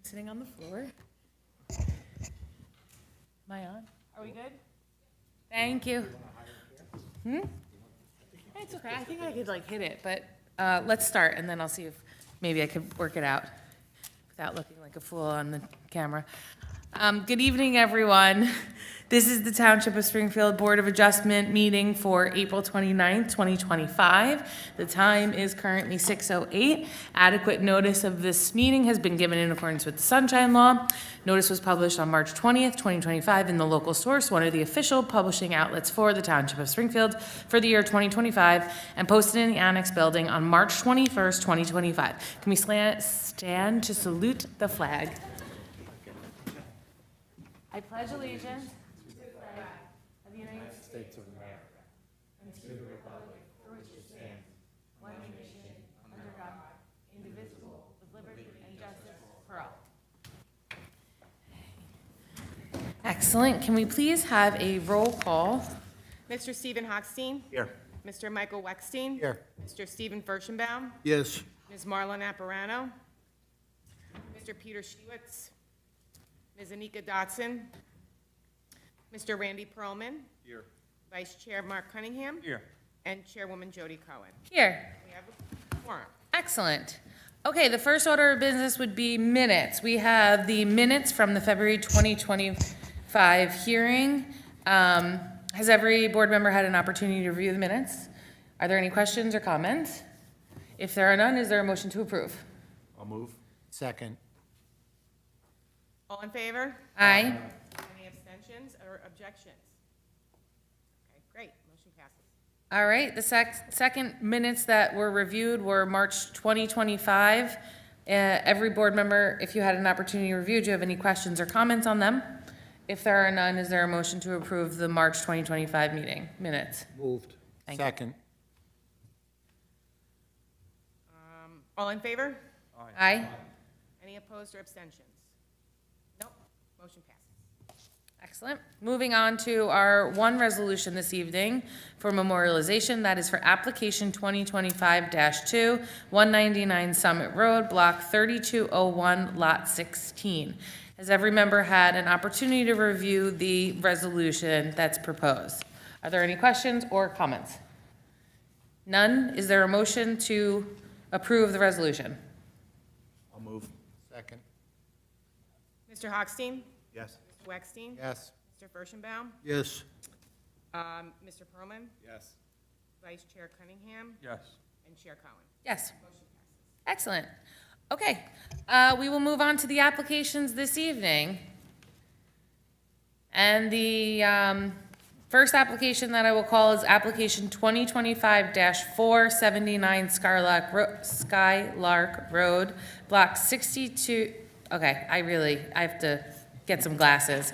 Sitting on the floor. Am I on? Are we good? Thank you. It's okay. I think I could like hit it, but let's start and then I'll see if maybe I could work it out without looking like a fool on the camera. Good evening, everyone. This is the Township of Springfield Board of Adjustment meeting for April 29th, 2025. The time is currently 6:08. Adequate notice of this meeting has been given in accordance with the Sunshine Law. Notice was published on March 20th, 2025 in the local source, one of the official publishing outlets for the Township of Springfield for the year 2025, and posted in the Annex Building on March 21st, 2025. Can we stand to salute the flag? I pledge allegiance to the flag of the United States of America and to the republic for which it stands, one nation, under God, indivisible, with liberty and justice for all. Excellent. Can we please have a roll call? Mr. Stephen Hochstein? Here. Mr. Michael Weckstein? Here. Mr. Stephen Furchenbaum? Yes. Ms. Marla Naparano? Mr. Peter Schewitz? Ms. Anika Dotson? Mr. Randy Perlman? Here. Vice Chair Mark Cunningham? Here. And Chairwoman Jody Cohen. Here. We have a quorum. Excellent. Okay, the first order of business would be minutes. We have the minutes from the February 2025 hearing. Has every board member had an opportunity to review the minutes? Are there any questions or comments? If there are none, is there a motion to approve? I'll move. Second. All in favor? Aye. Any abstentions or objections? Okay, great. Motion passes. All right, the second minutes that were reviewed were March 2025. Every board member, if you had an opportunity to review, do you have any questions or comments on them? If there are none, is there a motion to approve the March 2025 meeting minutes? Moved. Thank you. Second. All in favor? Aye. Any opposed or abstentions? Nope. Motion passes. Excellent. Moving on to our one resolution this evening for memorialization. That is for application 2025-2, 199 Summit Road, block 3201, lot 16. Has every member had an opportunity to review the resolution that's proposed? Are there any questions or comments? None? Is there a motion to approve the resolution? I'll move. Second. Mr. Hochstein? Yes. Mr. Weckstein? Yes. Mr. Furchenbaum? Yes. Mr. Perlman? Yes. Vice Chair Cunningham? Yes. And Chair Cohen. Yes. Motion passes. Excellent. Okay, we will move on to the applications this evening. And the first application that I will call is application 2025-479 Skylark Road, block 62, okay, I have to get some glasses.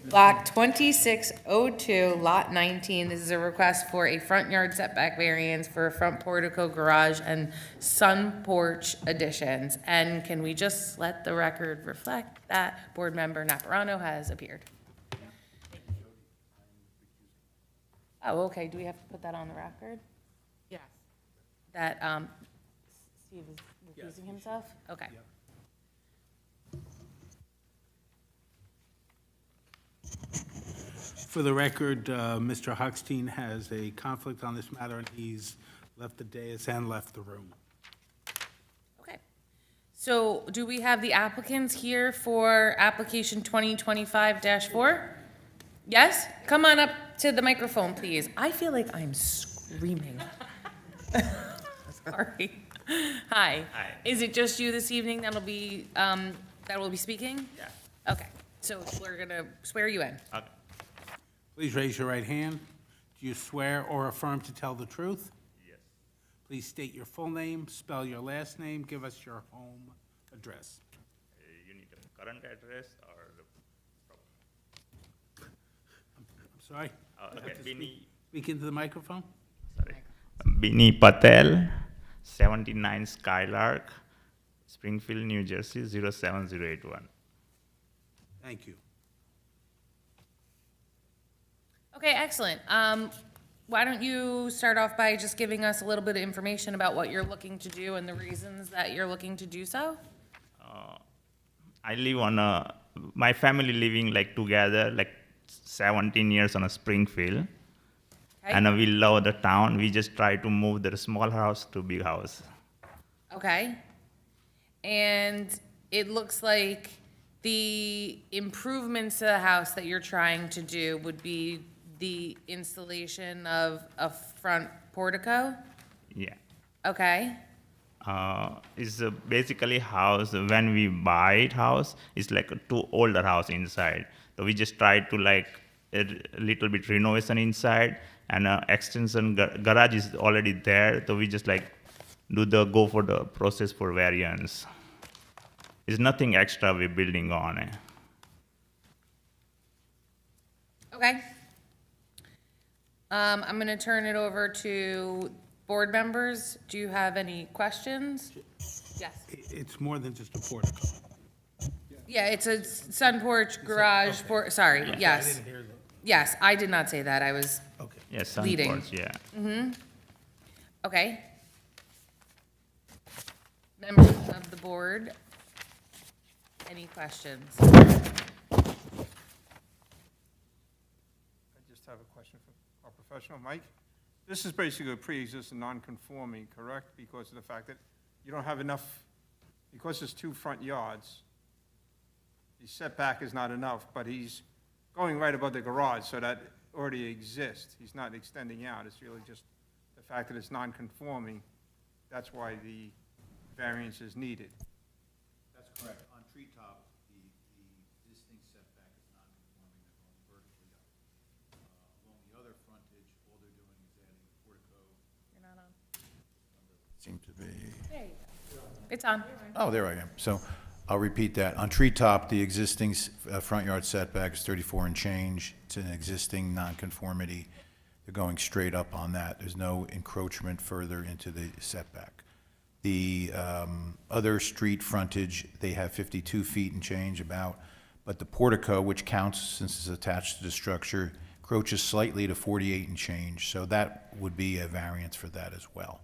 Block 2602, lot 19. This is a request for a front yard setback variance for a front portico garage and sun porch additions. And can we just let the record reflect that board member Naparano has appeared? Oh, okay. Do we have to put that on the record? Yes. That Steve is recusing himself? Okay. For the record, Mr. Hochstein has a conflict on this matter, and he's left the dais and left the room. Okay. So do we have the applicants here for application 2025-4? Yes? Come on up to the microphone, please. I feel like I'm screaming. Sorry. Hi. Hi. Is it just you this evening that will be speaking? Yeah. Okay. So we're gonna swear you in. Okay. Please raise your right hand. Do you swear or affirm to tell the truth? Yes. Please state your full name, spell your last name, give us your home address. You need a current address or the I'm sorry? okay. Bini, Speak into the microphone. sorry. Bini Patel, 79 Skylark, Springfield, New Jersey 07081. Thank you. Okay, excellent. Why don't you start off by just giving us a little bit of information about what you're looking to do and the reasons that you're looking to do so? I live on my family living like together, like 17 years on a Springfield. Okay. And we love the town. We just try to move the small house to big house. Okay. And it looks like the improvements to the house that you're trying to do would be the installation of a front portico? Yeah. Okay, It's basically house, when we buy it house, it's like a too older house inside. So we just try to like a little bit renovation inside, and extension garage is already there. So we just like go for the process for variance. It's nothing extra we're building on it. okay. I'm gonna turn it over to board members. Do you have any questions? Yes. It's more than just a portico. Yeah, it's a sun porch, garage, sorry, I yes. didn't hear that. Yes, I did not say that, I was, Okay. Yes, sun Leading. porch, yeah. okay. Members of the board, any questions? I just have a question for our professional. Mike, this is basically a pre-existing non-conforming, correct? Because of the fact that you don't have enough, because there's 2 front yards, the setback is not enough, but he's going right above the garage, so that already exists. He's not extending out. It's really just the fact that it's non-conforming. That's why the variance is needed. That's correct. On treetop, the existing setback is non-conforming, they're going vertically up. Along the other frontage, all they're doing is adding a portico. You're not on. Seem to be, There you go. It's on. oh, there I am. So I'll repeat that. On treetop, the existing front yard setback is 34 and change. It's an existing nonconformity. They're going straight up on that. There's no encroachment further into the setback. The other street frontage, they have 52 feet and change about, but the portico, which counts since it's attached to the structure, encroaches slightly to 48 and change. So that would be a variance for that as well.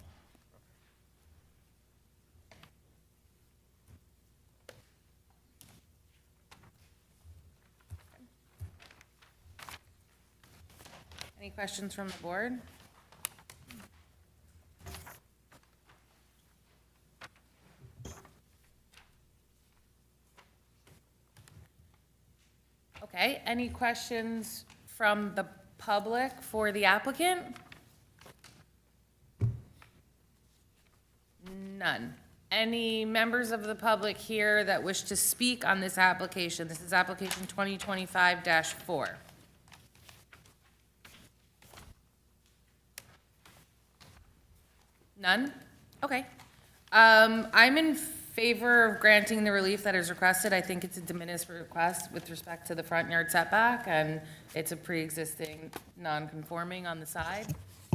Any questions from the board? Okay, any questions from the public for the applicant? None. Any members of the public here that wish to speak on this application? This is application 2025-4. None? Okay. I'm in favor of granting the relief that is requested. I think it's a de minimis request with respect to the front yard setback, and it's a pre-existing non-conforming on the side.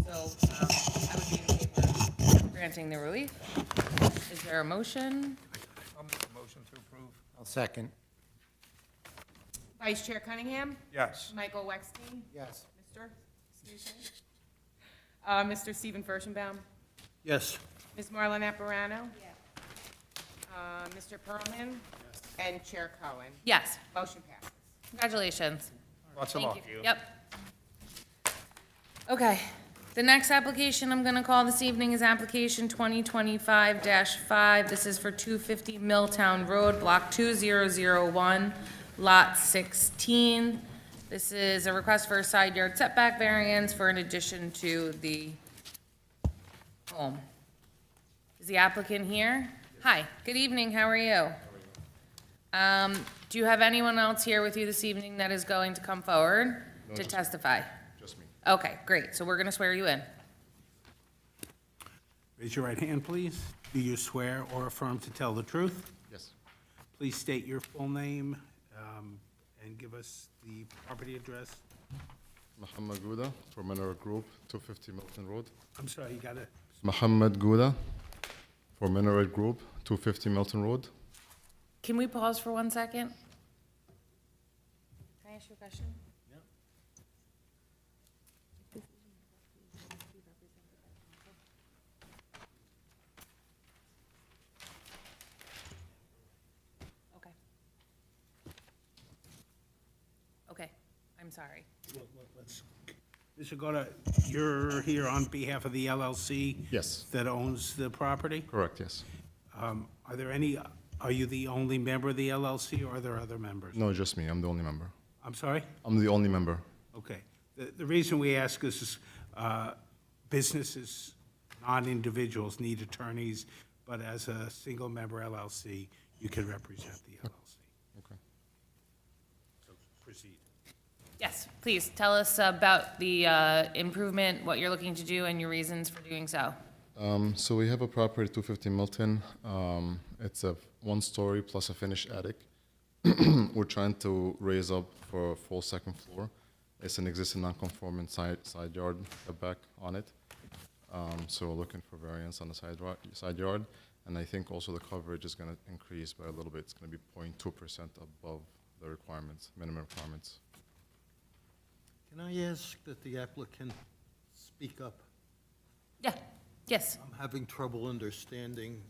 So, I would be in favor of granting the relief. Is there a motion? I'll make a motion to approve. I'll second. Vice Chair Cunningham? Yes. Michael Wexstein? Yes. Mr. Excuse me? Mr. Stephen Furstenbaum? Yes. Ms. Marla Naparano? Mr. Pearlman? And Chair Cohen? Yes, Motion passes. congratulations. Lots of Thank luck. you. Yep. Okay, the next application I'm gonna call this evening is application 2025-5. This is for 250 Milltown Road, Block 2001, Lot 16. This is a request for a side yard setback variance for an addition to the home. Is the applicant here? Hi, good evening, how are you? Do you have anyone else here with you this evening that is going to come forward to testify? Just me. Okay, great, so we're gonna swear you in. Raise your right hand, please. Do you swear or affirm to tell the truth? Yes. Please state your full name and give us the property address. Mohammed Gouda for Minaret Group, 250 Milton Road. I'm sorry, you got it. Mohammed Gouda for Minaret Group, 250 Milton Road. Can we pause for 1 second? Can I ask you a question? Okay. sorry. Mr. Gota, you're here on behalf of the LLC? Yes. That owns the property? Correct, yes. Are you the only member of the LLC, or are there other members? No, just me. I'm the only member. I'm sorry? I'm the only member. Okay. The reason we ask is businesses, non-individuals need attorneys, but as a single-member LLC, you can represent the LLC. Okay. So proceed. Yes, please, tell us about the improvement, what you're looking to do, and your reasons for doing so. So we have a property, 250 Milton. It's a one-story plus a finished attic. We're trying to raise up for a full second floor. It's an existing non-conforming side yard, a back on it. So we're looking for variance on the side yard. And I think also the coverage is going to increase by a little bit. It's going to be 0.2% above the requirements, minimum requirements. Can I ask that the applicant speak up? Yeah, yes. I'm having trouble understanding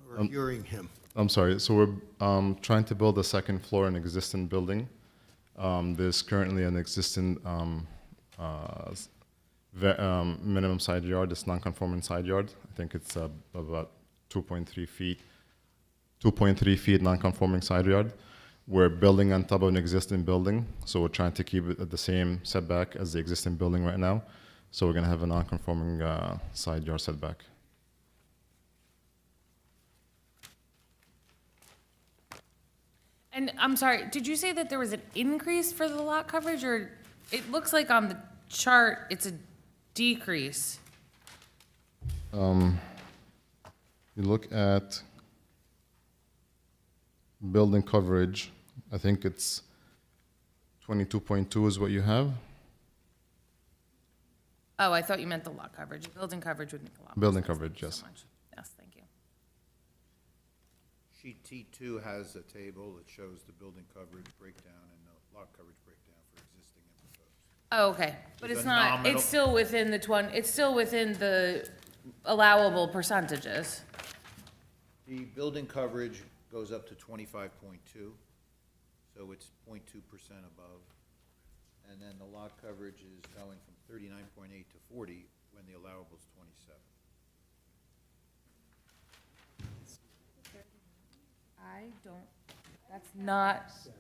or hearing him. I'm sorry. So we're trying to build a second floor in an existing building. There's currently an existing minimum side yard, this non-conforming side yard. I think it's about 2.3 feet non-conforming side yard. We're building on top of an existing building, so we're trying to keep it at the same setback as the existing building right now. So we're going to have a non-conforming side yard setback. And I'm sorry, did you say that there was an increase for the lot coverage, or it looks like on the chart it's a decrease? You look at building coverage, I think it's 22.2 is what you have. Oh, I thought you meant the lot coverage. Building coverage would make a lot more Building sense. coverage, Thank you yes. so much. Yes, thank you. Sheet T2 has a table that shows the building coverage breakdown and the lot coverage breakdown for existing and proposed. Oh, okay, but Is it's a not, nominal- it's still within it's still within the allowable percentages. The building coverage goes up to 25.2, so it's 0.2% above. And then the lot coverage is going from 39.8 to 40 when the allowable is 27.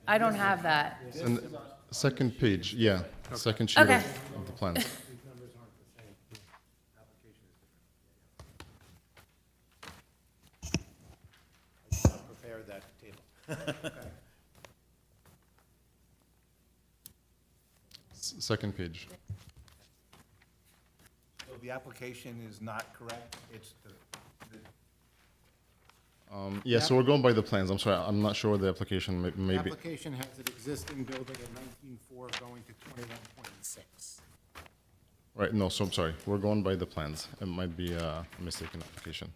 I don't have that. And second page, yeah, second sheet Okay. of the plans. Prepared that table. Second page. So the application is not correct? It's the Yeah, so we're going by the plans. I'm sorry, I'm not sure the application may be. Application has an existing building at 19.4 going to 21.6. Right, no, so I'm sorry. We're going by the plans. It might be a mistaken application.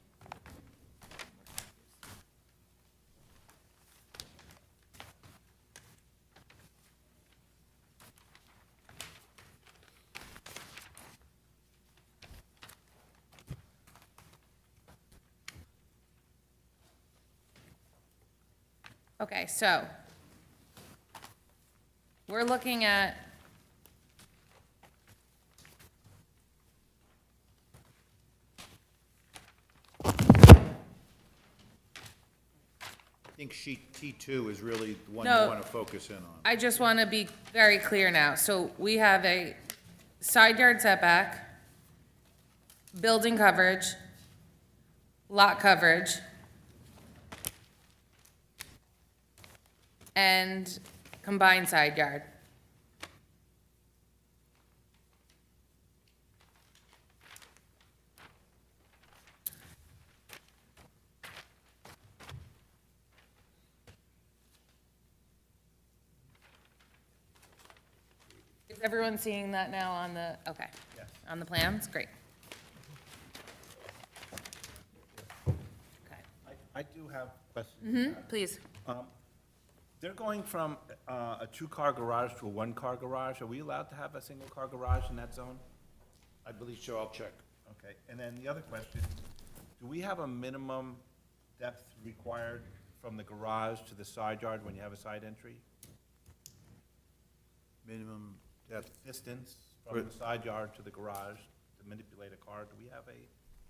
Okay, so we're looking at, I think sheet T2 is really the one No. you want to focus in on. I just want to be very clear now. So we have a side yard setback, building coverage, lot coverage, and combined side yard. Is everyone seeing that now on the, okay, on the plans? Great. Okay, I do have questions. please. They're going from a two-car garage to a one-car garage. Are we allowed to have a single-car garage in that zone? I believe so, I'll check. Okay, and then the other question, do we have a minimum depth required from the garage to the side yard when you have a side entry? Minimum that distance from the side yard to the garage to manipulate a car, do we have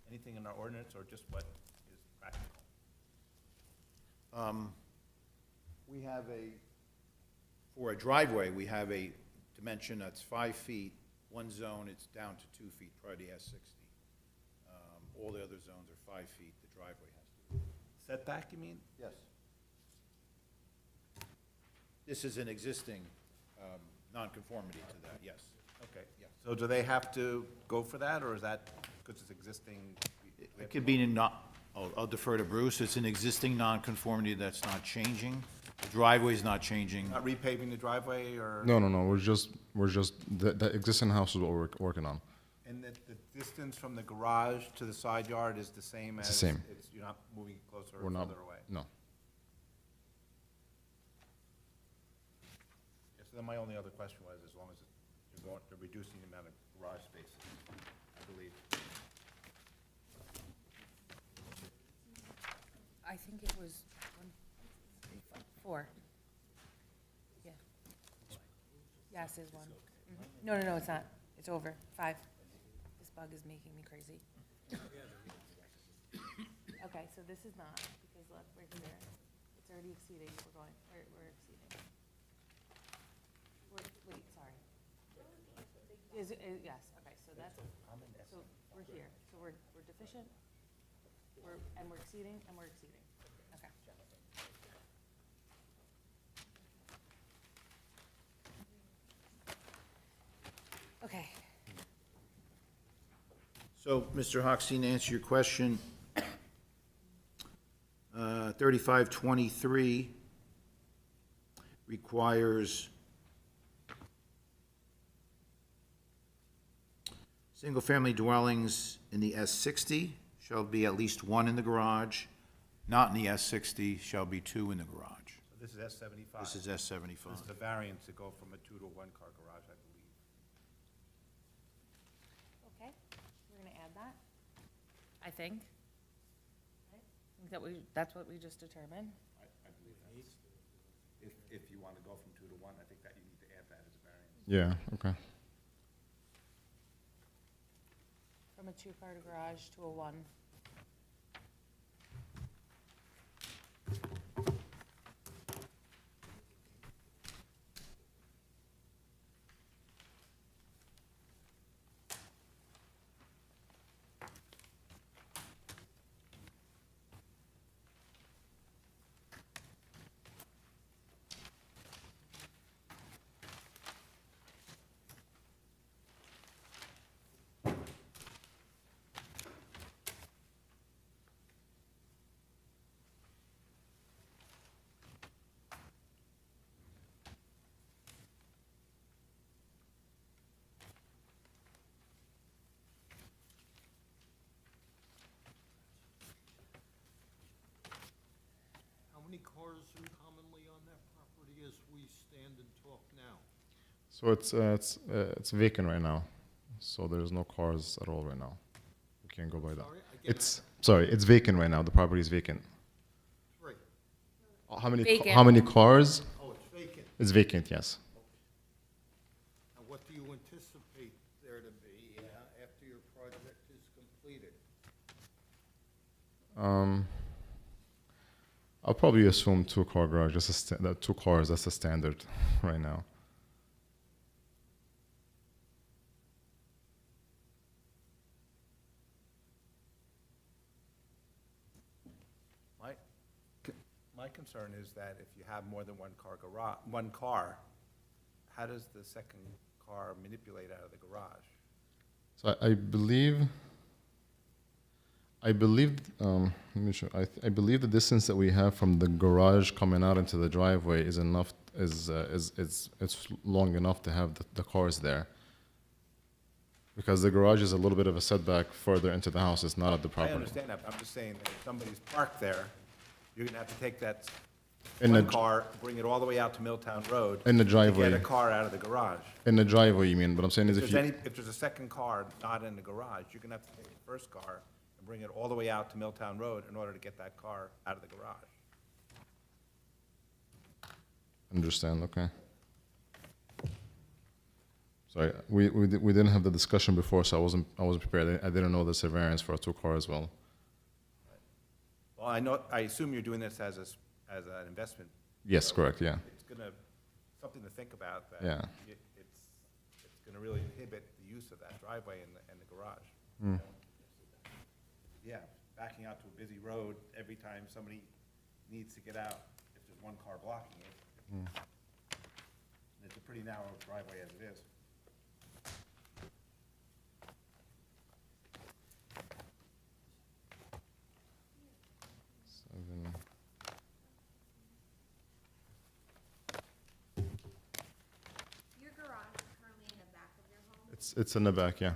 anything in our ordinance, or just what is practical? We have for a driveway, we have a dimension that's 5 feet. One zone, it's down to 2 feet, prior to S60. All the other zones are 5 feet, the driveway has to be. Setback, you mean? Yes. This is an existing nonconformity to that, yes. Okay. Yeah. So do they have to go for that, or is that, because it's existing? It could be I'll defer to Bruce, it's an existing nonconformity that's not changing. The driveway's not changing. Not repaving the driveway, or? No, we're just, the existing house is what we're working on. And the distance from the garage to the side yard is the same as? It's the same. You're not moving it closer or We're not, further away? no. Yes, then my only other question was, as long as you're reducing the amount of garage spaces, I believe. I think it was 1, 3, 4. Yeah. Yes, is 1. No, it's not. It's over. 5. This bug is making me crazy. Okay, so this is not, because look, we're here. It's already exceeding. We're exceeding. Wait, sorry. Yes, okay, so we're here. So we're deficient, we're exceeding, and we're exceeding. Okay. Okay. So, Mr. Hochstein, to answer your question, 3523 requires single-family dwellings in the S60 shall be at least 1 in the garage, not in the S60 shall be 2 in the garage. So this is S75? This is S75. This is a variance to go from a 2 to 1 car garage, I believe. Okay, we're gonna add that, I think. That's what we just determined. I believe that's, if you want to go from 2 to 1, I think that you need to add that as a variance. Yeah, okay. From a 2-car garage to a 1. How many cars are commonly on that property as we stand and talk now? So it's vacant right now, so there's no cars at all right now. We can't go by that. Sorry, again, It's vacant right now, the property is vacant. 3. Vacant. How many cars? Oh, it's vacant. It's vacant, yes. And what do you anticipate there to be after your project is completed? I'll probably assume 2-car garage, just 2 cars, that's the standard right now. My concern is that if you have more than 1 car, how does the second car manipulate out of the garage? So I believe the distance that we have from the garage coming out into the driveway is enough, it's long enough to have the cars there. Because the garage is a little bit of a setback further into the house, it's not at the I property. understand that, but I'm just saying that if somebody's parked there, you're gonna have to take that In one the- car, bring it all the way out to Milltown Road. In the To driveway. get a car out of the garage. In the driveway, you mean, what I'm saying is If if there's you, if there's a second car not in the garage, you're gonna have to take the first car and bring it all the way out to Milltown Road in order to get that car out of the garage. understand, okay. Sorry, we didn't have the discussion before, so I wasn't prepared. I didn't know there's a variance for a two-car as well. Well, I assume you're doing this as as an investment. Yes, so correct, yeah. It's gonna, something to think about, that Yeah. it's gonna really inhibit the use of that driveway and the garage. Mm. Yeah, backing out to a busy road every time somebody needs to get out, if there's one car blocking it. Mm. And it's a pretty narrow driveway as it is. Seven. Your garage is currently in the back of your home? It's in the back, yeah.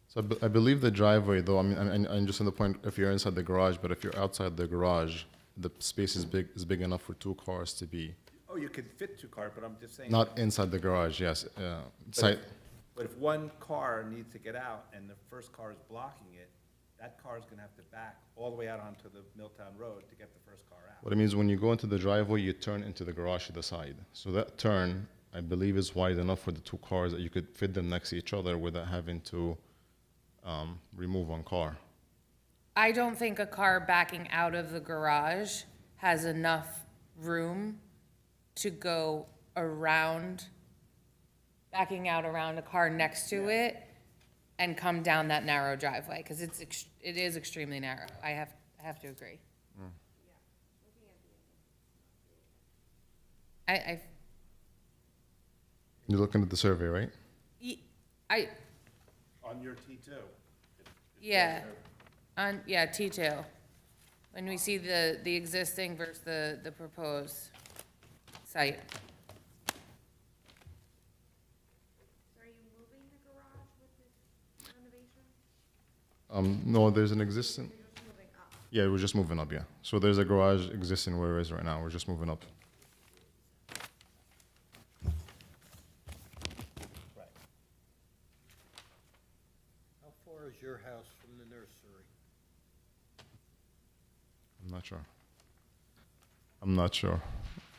So I believe the driveway, though, I mean, I'm just on the point, if you're inside the garage, but if you're outside the garage, the space is big enough for two cars to be, Oh, you could fit two cars, but I'm just saying. not inside the garage, yes. Side, But if one car needs to get out and the first car is blocking it, that car is gonna have to back all the way out onto the Milltown Road to get the first car out. what it means, when you go into the driveway, you turn into the garage to the side. So that turn, I believe, is wide enough for the two cars that you could fit them next to each other without having to remove one car. I don't think a car backing out of the garage has enough room to go around, backing out around a car next to it and come down that narrow driveway, because it is extremely narrow. I have to agree. You're looking at the survey, right? I, On your T2. yeah, T2. When we see the existing versus the proposed site. So are you moving the garage with this renovation? No, there's an existing, You're just moving up? yeah, we're just moving up, yeah. So there's a garage existing where it is right now, we're just moving up. How far is your house from the nursery? I'm not sure. I'm not sure.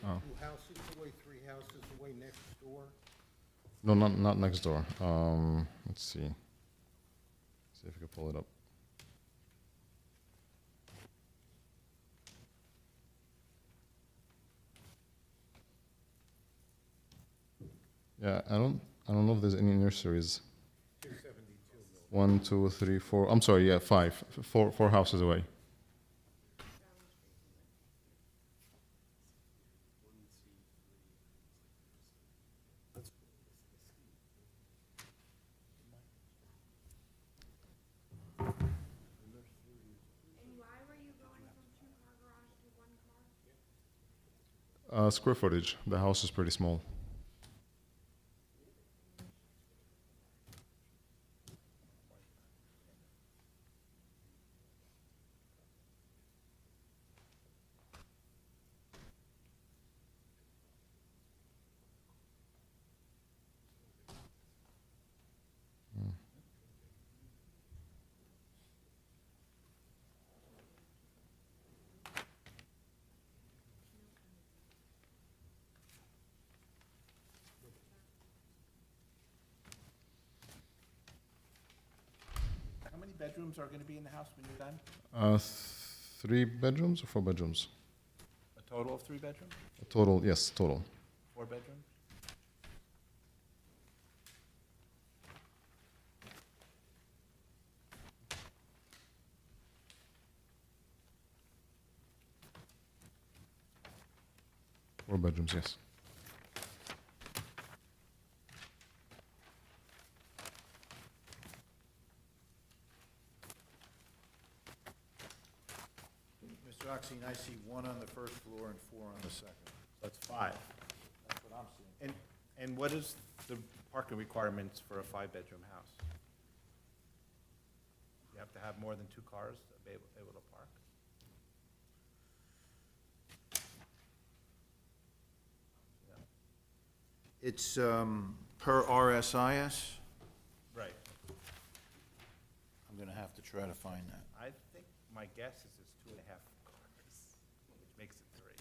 Oh. 2 houses away, 3 houses away next door? No, not next door. Let's see. See if we can pull it up. Yeah, I don't know if there's any nurseries. 1, 2, 3, 4. I'm sorry, yeah, 5. Four houses away. And why were you going from 2-car garage to 1 car? Square footage. The house is pretty small. How many bedrooms are gonna be in the house when you're done? 3 bedrooms or 4 bedrooms? A total of 3 bedrooms? Total, yes, total. 4 bedrooms? Four bedrooms, yes. Mr. Oxine, I see 1 on the first floor and 4 on the second. That's 5. That's what I'm seeing. And what is the parking requirements for a 5-bedroom house? You have to have more than 2 cars to be able to park? It's per RSIS. Right. I'm going to have to try to find that. I think my guess is it's 2.5 cars, which makes it 3.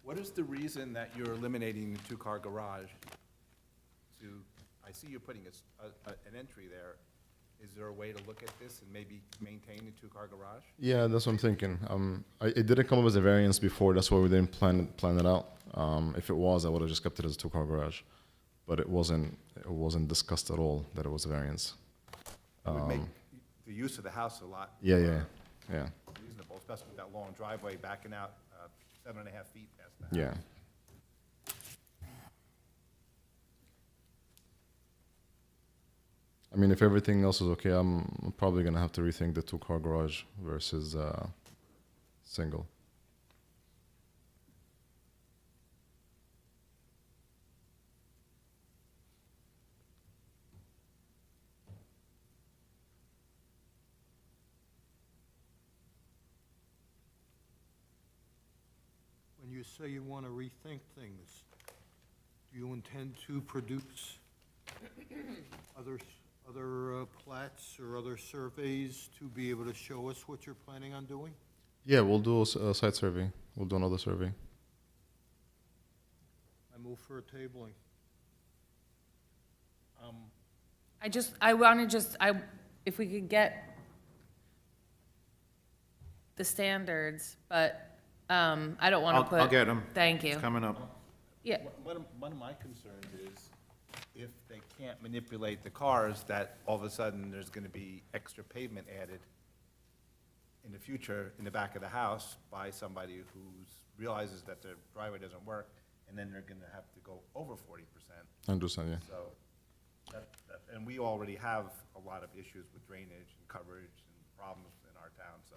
What is the reason that you're eliminating the two-car garage? I see you're putting an entry there. Is there a way to look at this and maybe maintain the two-car garage? Yeah, that's what I'm thinking. It didn't come up as a variance before. That's why we didn't plan it out. If it was, I would have just kept it as a two-car garage. But it wasn't discussed at all that it was a variance. It would make the use of the house a lot Yeah. reasonable, especially with that long driveway backing out 7.5 feet past the house. Yeah. I mean, if everything else is okay, I'm probably gonna have to rethink the two-car garage versus single. When you say you want to rethink things, do you intend to produce other plats or other surveys to be able to show us what you're planning on doing? Yeah, we'll do a site survey. We'll do another survey. I move for a tabling. If we could get the standards, but, I don't wanna put. I'll get them. Thank you. It's coming up. Yeah, One of my concerns is if they can't manipulate the cars, that all of a sudden there's gonna be extra pavement added in the future in the back of the house by somebody who realizes that their driveway doesn't work, and then they're gonna have to go over 40%. I understand, yeah. So, and we already have a lot of issues with drainage and coverage and problems in our town, so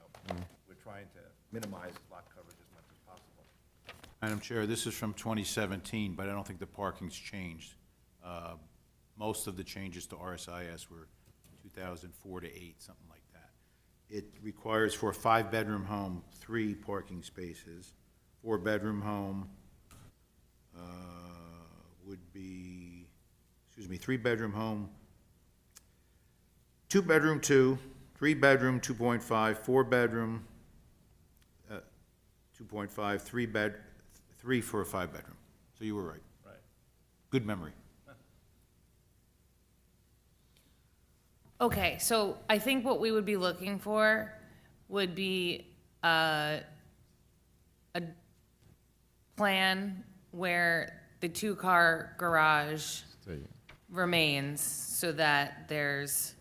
we're trying to minimize lot coverage as much as possible. Madam Chair, this is from 2017, but I don't think the parking's changed. Most of the changes to RSIS were 2004 to 8, something like that. It requires for a 5-bedroom home, 3 parking spaces. 4-bedroom home would be, 3-bedroom home, 2-bedroom, 2, 3-bedroom, 2.5, 4-bedroom, 2.5, 3 for a 5-bedroom. So you were right. Right. Good memory. okay, so I think what we would be looking for would be, a plan where the 2-car garage Stay. remains so that there's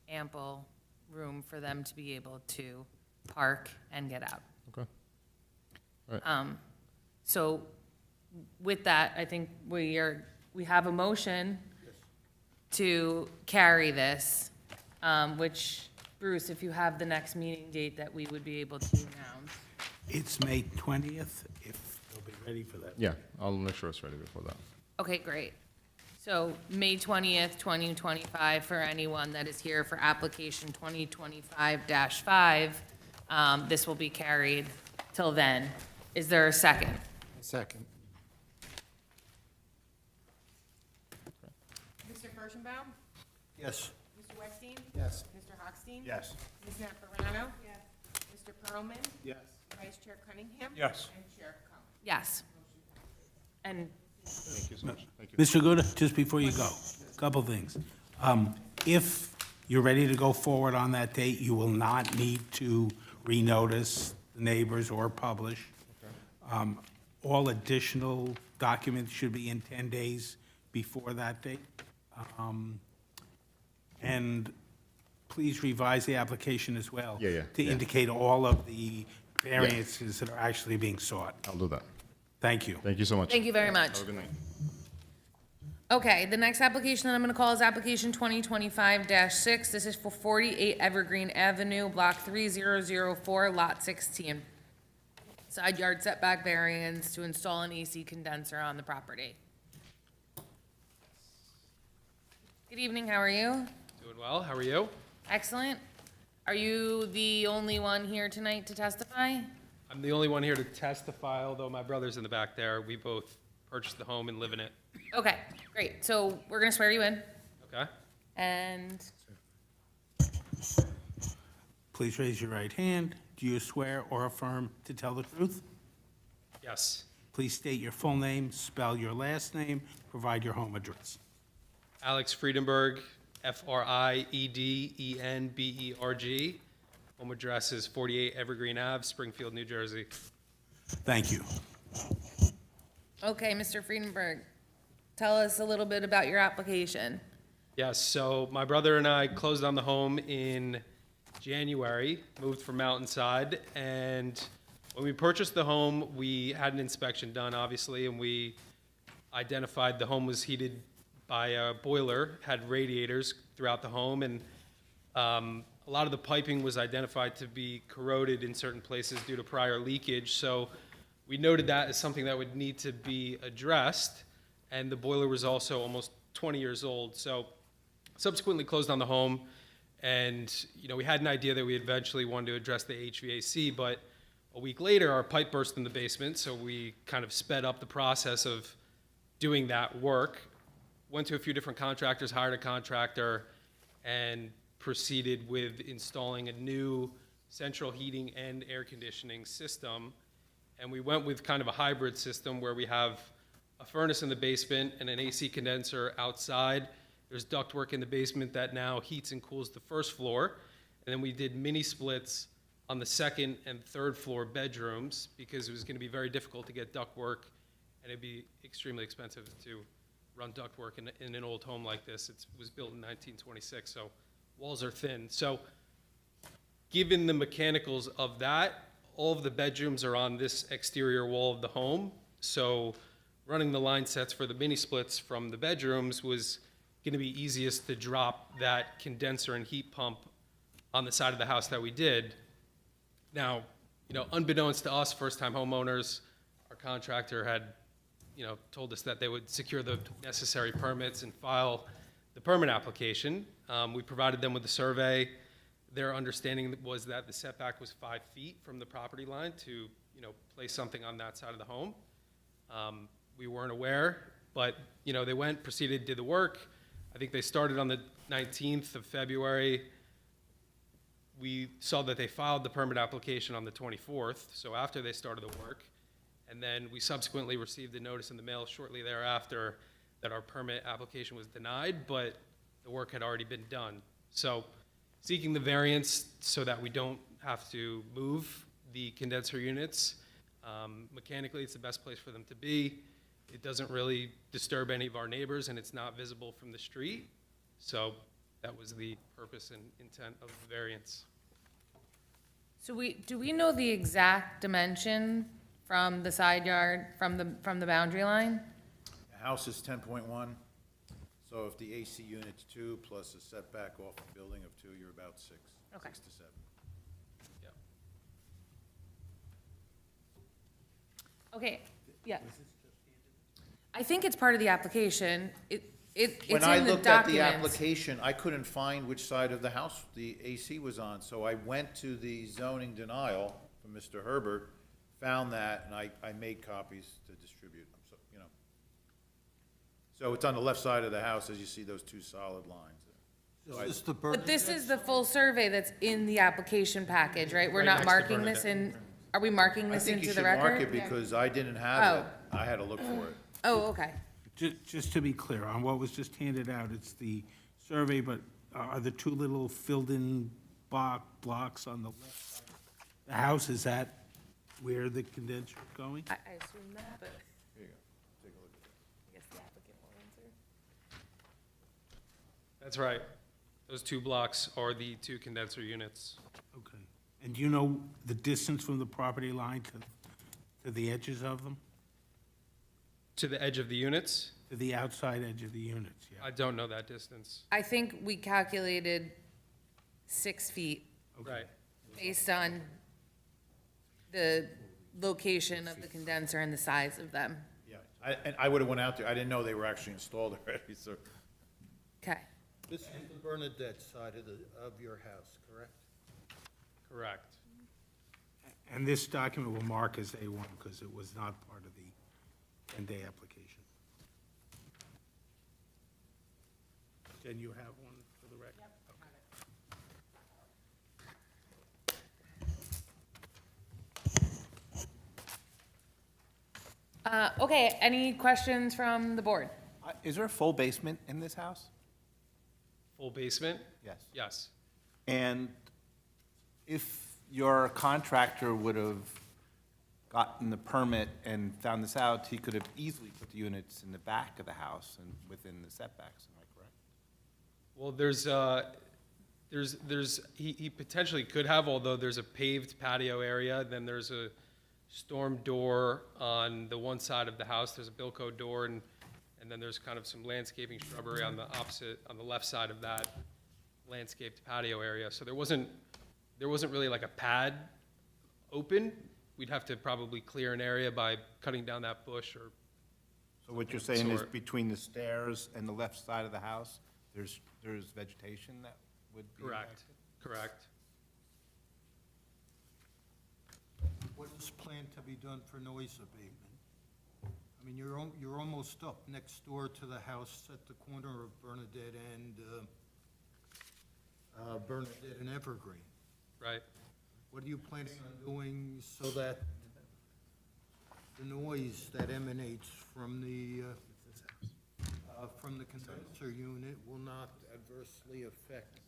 ample room for them to be able to park and get out. Okay. So with that, I think we have a motion to carry this, which, Bruce, if you have the next meeting date that we would be able to announce. It's May 20th, if they'll be ready for that. Yeah, I'll make sure it's ready before that. Okay, great. So May 20th, 2025, for anyone that is here for application 2025-5, this will be carried till then. Is there a second? Second. Mr. Kirschenbaum? Yes. Mr. Wexstein? Yes. Mr. Hochstein? Yes. Ms. Naparano? Yes. Mr. Pearlman? Yes. Vice Chair Cunningham? Yes. And Chair Cohen. Yes. And Thank you so much. Thank you. Mr. Gouda, just before you go, couple things. If you're ready to go forward on that date, you will not need to renotice the neighbors or publish. All additional documents should be in 10 days before that date. And please revise the application as well. Yeah. To indicate all of the variances that are actually being sought. I'll do that. Thank you. Thank you so much. thank you very much. Have a good night. Okay, the next application that I'm gonna call is application 2025-6. This is for 48 Evergreen Avenue, block 3004, lot 16. Side yard setback variance to install an AC condenser on the property. Good evening, how are you? Doing well, how are you? Excellent. Are you the only one here tonight to testify? I'm the only one here to testify, although my brother's in the back there. We both purchased the home and live in it. Okay, great. So we're gonna swear you in, Okay? and Please raise your right hand. Do you swear or affirm to tell the truth? Yes. Please state your full name, spell your last name, provide your home address. Alex Friedenberg, Friedenberg. Home address is 48 Evergreen Ave, Springfield, New Jersey. Thank you. Okay, Mr. Friedenberg, tell us a little bit about your application. Yes, so my brother and I closed on the home in January, moved from Mountainside, and when we purchased the home, we had an inspection done, obviously, and we identified the home was heated by a boiler, had radiators throughout the home, and a lot of the piping was identified to be corroded in certain places due to prior leakage. So we noted that as something that would need to be addressed, and the boiler was also almost 20 years old. So subsequently closed on the home, and we had an idea that we eventually wanted to address the HVAC, but a week later, our pipe burst in the basement, so we kind of sped up the process of doing that work. Went to a few different contractors, hired a contractor, and proceeded with installing a new central heating and air conditioning system. And we went with kind of a hybrid system where we have a furnace in the basement and an AC condenser outside. There's ductwork in the basement that now heats and cools the first floor. And then we did mini splits on the second and third floor bedrooms because it was going to be very difficult to get ductwork, and it'd be extremely expensive to run ductwork in an old home like this. It was built in 1926, so walls are thin. So given the mechanicals of that, all of the bedrooms are on this exterior wall of the home. So running the line sets for the mini splits from the bedrooms was going to be easiest to drop that condenser and heat pump on the side of the house that we did. Now, unbeknownst to us, first-time homeowners, our contractor had, told us that they would secure the necessary permits and file the permit application. We provided them with the survey. Their understanding was that the setback was 5 feet from the property line to, place something on that side of the home. We weren't aware, but, they went, proceeded, did the work. I think they started on the 19th of February. We saw that they filed the permit application on the 24th, so after they started the work. And then we subsequently received a notice in the mail shortly thereafter that our permit application was denied, but the work had already been done. So seeking the variance so that we don't have to move the condenser units. Mechanically, it's the best place for them to be. It doesn't really disturb any of our neighbors, and it's not visible from the street. So that was the purpose and intent of the variance. So do we know the exact dimension from the side yard, from the boundary line? The house is 10.1, so if the AC unit's 2 plus a setback off a building of 2, you're about 6. Okay. 6 to 7. Yeah. Okay, yeah. I think it's part of the application. It's When in I the looked at the documents. application, I couldn't find which side of the house the AC was on, so I went to the zoning denial from Mr. Herbert, found that, and I made copies to distribute. So it's on the left side of the house, as you see those 2 solid lines there. Is this the But this is the full survey that's in the application package, right? We're Right not next to marking this in, are we marking I this think you into the should mark record? it because I didn't have it. I had to look for it. Oh, okay. Just to be clear, on what was just handed out, it's the survey, but are the 2 little filled-in blocks on the left side? The house, is that where the condenser is going? I assume that, but Here you go, take a look at that. I guess the applicant will answer. That's right. Those 2 blocks are the 2 condenser units. Okay. And do you know the distance from the property line to the edges of them? To the edge of the units? To the outside edge of the units, yeah. I don't know that distance. I think we calculated 6 feet Right. based on the location of the condenser and the size of them. Yeah, and I would've went out there, I didn't know they were actually installed already, so. Okay. This is the Bernadette side of your house, correct? Correct. And this document will mark as A1 because it was not part of the 10-day application. Jen, you have one for the record? Okay, any questions from the board? Is there a full basement in this house? Full basement? Yes. Yes. And if your contractor would have gotten the permit and found this out, he could have easily put the units in the back of the house and within the setbacks, am I correct? Well, he potentially could have, although there's a paved patio area, then there's a storm door on the one side of the house, there's a Bilco door, and then there's kind of some landscaping shrubbery on the opposite, on the left side of that landscaped patio area. So there wasn't really like a pad open. We'd have to probably clear an area by cutting down that bush or. So what you're saying is Sort. between the stairs and the left side of the house, there's vegetation that would be Correct, impacted? correct. What is planned to be done for noise abatement? I mean, you're almost up next door to the house at the corner of Bernadette and Evergreen. Right. What are you planning on doing so that the noise that emanates from the condenser unit will not adversely affect,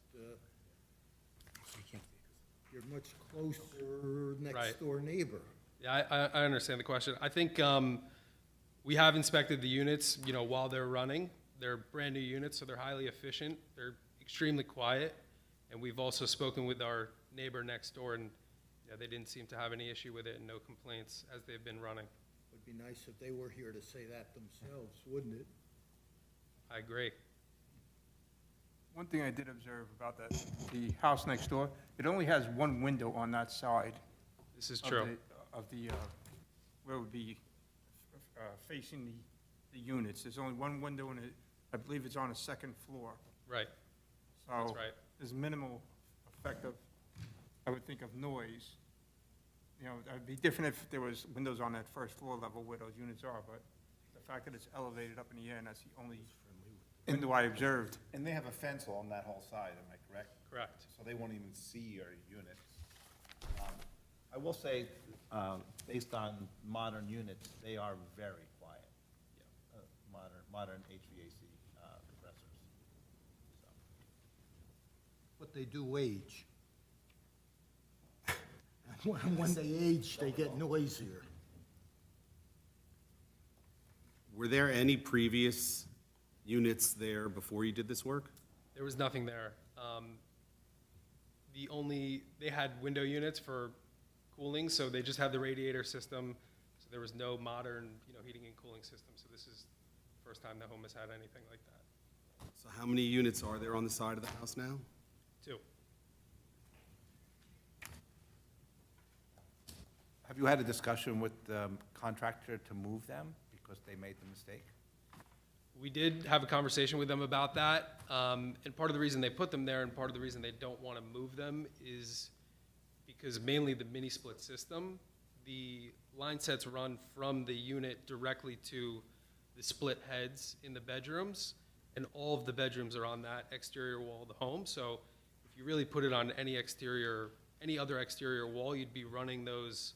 your much closer Right. next door neighbor? Yeah, I understand the question. I think we have inspected the units, while they're running. They're brand-new units, so they're highly efficient. They're extremely quiet. And we've also spoken with our neighbor next door, and they didn't seem to have any issue with it and no complaints as they've been running. Would be nice if they were here to say that themselves, wouldn't it? I agree. One thing I did observe about the house next door, it only has one window on that side. This is of true. where it would be facing the units. There's only one window, and I believe it's on a second floor. Right. That's So right. there's minimal effect of, I would think, of noise. It'd be different if there was windows on that first floor level where those units are, but the fact that it's elevated up in the air, and that's the only window I observed. And they have a fence along that whole side, am I correct? Correct. So they won't even see your units. I will say, based on modern units, they are very quiet. Modern HVAC compressors. So. But they do age. And when they age, they get noisier. Were there any previous units there before you did this work? There was nothing there. They had window units for cooling, so they just had the radiator system. So there was no modern, heating and cooling system. So this is the first time the home has had anything like that. So how many units are there on the side of the house now? 2. Have you had a discussion with the contractor to move them because they made the mistake? We did have a conversation with them about that, and part of the reason they put them there and part of the reason they don't want to move them is because mainly the mini-split system, the line sets run from the unit directly to the split heads in the bedrooms, and all of the bedrooms are on that exterior wall of the home. So if you really put it on any other exterior wall, you'd be running those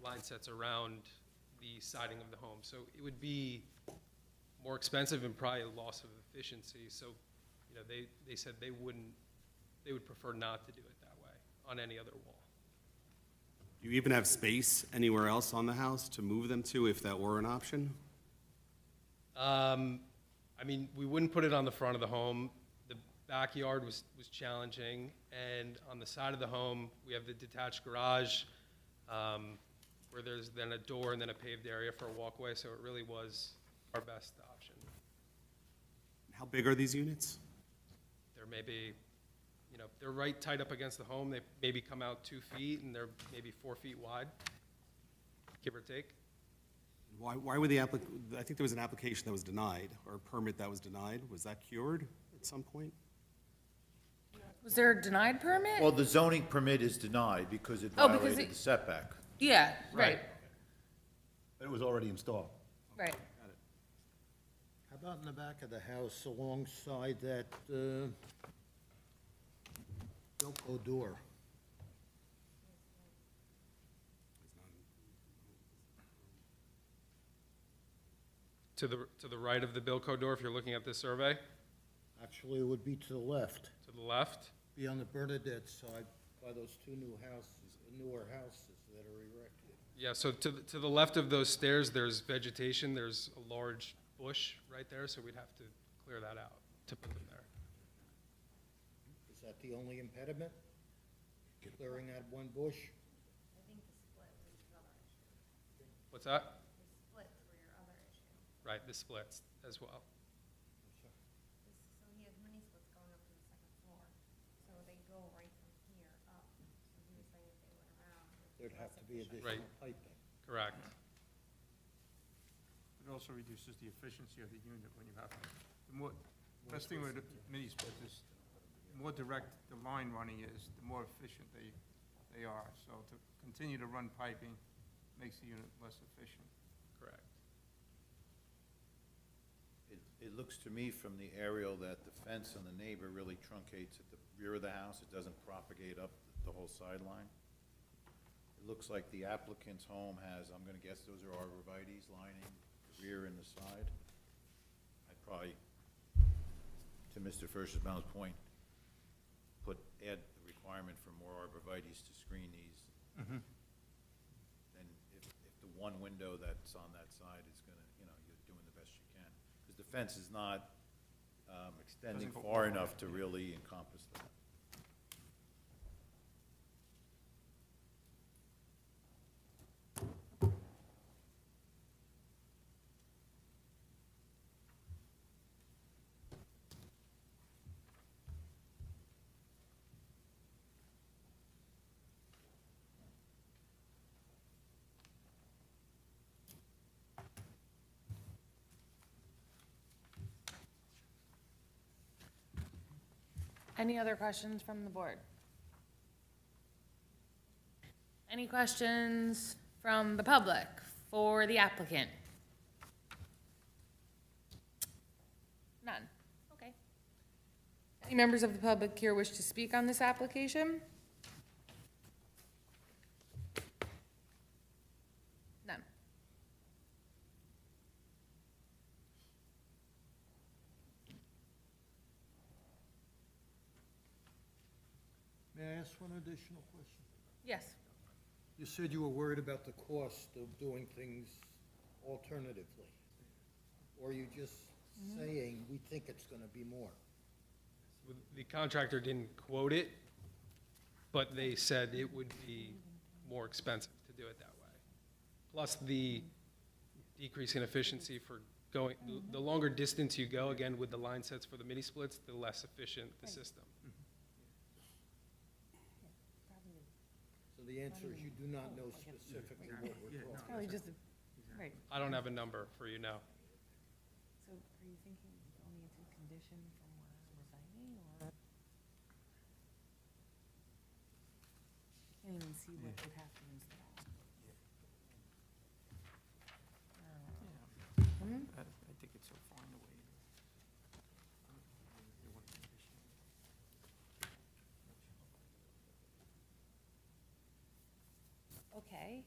line sets around the siding of the home. So it would be more expensive and probably a loss of efficiency. So, they said they would prefer not to do it that way on any other wall. Do you even have space anywhere else on the house to move them to if that were an option? We wouldn't put it on the front of the home. The backyard was challenging, and on the side of the home, we have the detached garage, where there's then a door and then a paved area for a walkway, so it really was our best option. How big are these units? There may be, they're right tight up against the home. They maybe come out 2 feet, and they're maybe 4 feet wide, give or take. Why were I think there was an application that was denied, or a permit that was denied. Was that cured at some point? Was there a denied permit? Well, the zoning permit is denied because it Oh, because violated it- the setback. Yeah, right, But it was already installed. right. How about in the back of the house alongside that Bilco door? To the right of the Bilco door, if you're looking at this survey, Actually, it would be to the left, to the left. be on the Bernadette side by those two newer houses that are erected. Yeah, so to the left of those stairs, there's vegetation, there's a large bush right there, so we'd have to clear that out to put them there. Is that the only impediment? Clearing that one bush? I think the split was the other issue. What's that? The splits were your other issue. Right, the splits as well. So he has mini splits going up to the second floor, so they go right from here up. So he was saying if they went around. There'd have to be Right. additional piping. Correct. It also reduces the efficiency of the unit when you have, best thing with the mini splits is, the more direct the line running is, the more efficient they are. So to continue to run piping makes the unit less efficient. Correct. It looks to me from the aerial that the fence on the neighbor really truncates at the rear of the house. It doesn't propagate up the whole sideline. It looks like the applicant's home has, I'm gonna guess those are arborvitaes lining the rear and the side. I'd probably, to Mr. Furstenbaum's point, add the requirement for more arborvitaes to screen these. Then if the one window that's on that side is gonna, you're doing the best you can. Because the fence is not extending Doesn't go far far enough to really encompass that. Any other questions from the board? Any questions from the public for the applicant? None. Okay. Any members of the public here wish to speak on this application? None. May I ask one additional question? Yes. You said you were worried about the cost of doing things alternatively. Or are you just saying, we think it's gonna be more? The contractor didn't quote it, but they said it would be more expensive to do it that way. Plus the decrease in efficiency for going, the longer distance you go, again, with the line sets for the mini splits, the less efficient the system. So the answer is you do not know specifically what we're talking about. Probably just, right. I don't have a number for you now. So are you thinking only it's a condition from what we're signing, or? Can't even see what would have to install. I think it's so far in the way. Okay,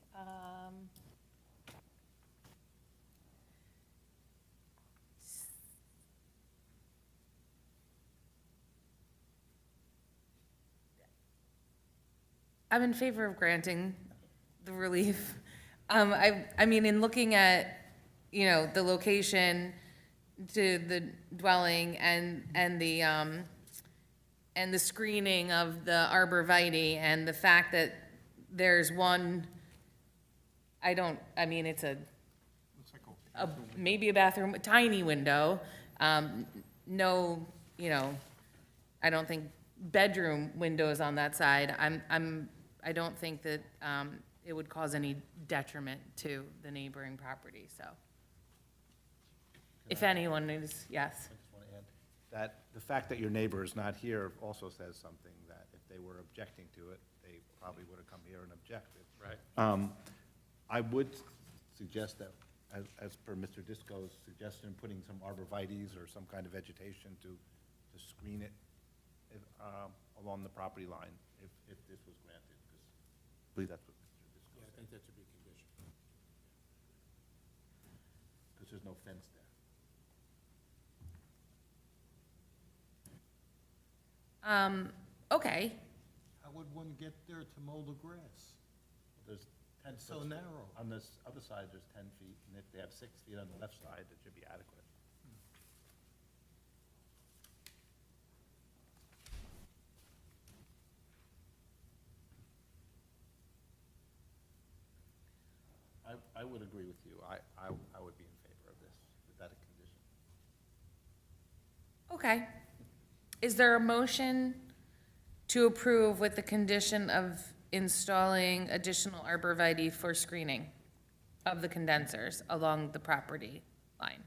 I'm in favor of granting the relief. I mean, in looking at, the location to the dwelling and the screening of the arborvitae and the fact that there's one, it's maybe a bathroom, a tiny window, no, I don't think bedroom windows on that side. I don't think that, it would cause any detriment to the neighboring property, so. If anyone is, yes. I just want to add that the fact that your neighbor is not here also says something, that if they were objecting to it, they probably would have come here and objected. Right. I would suggest that, as per Mr. Disco's suggestion, putting some arborvitaes or some kind of vegetation to screen it along the property line, if this was granted, because I believe that's what Mr. Disco said. I think that should be a condition. Because there's no fence there. Okay, How would one get there to mow the grass? There's 10 It's so foot- narrow. On this other side, there's 10 feet, and if they have 6 feet on the left side, it should be adequate. I would agree with you. I would be in favor of this. Is that a condition? okay. Is there a motion to approve with the condition of installing additional arborvitae for screening of the condensers along the property line?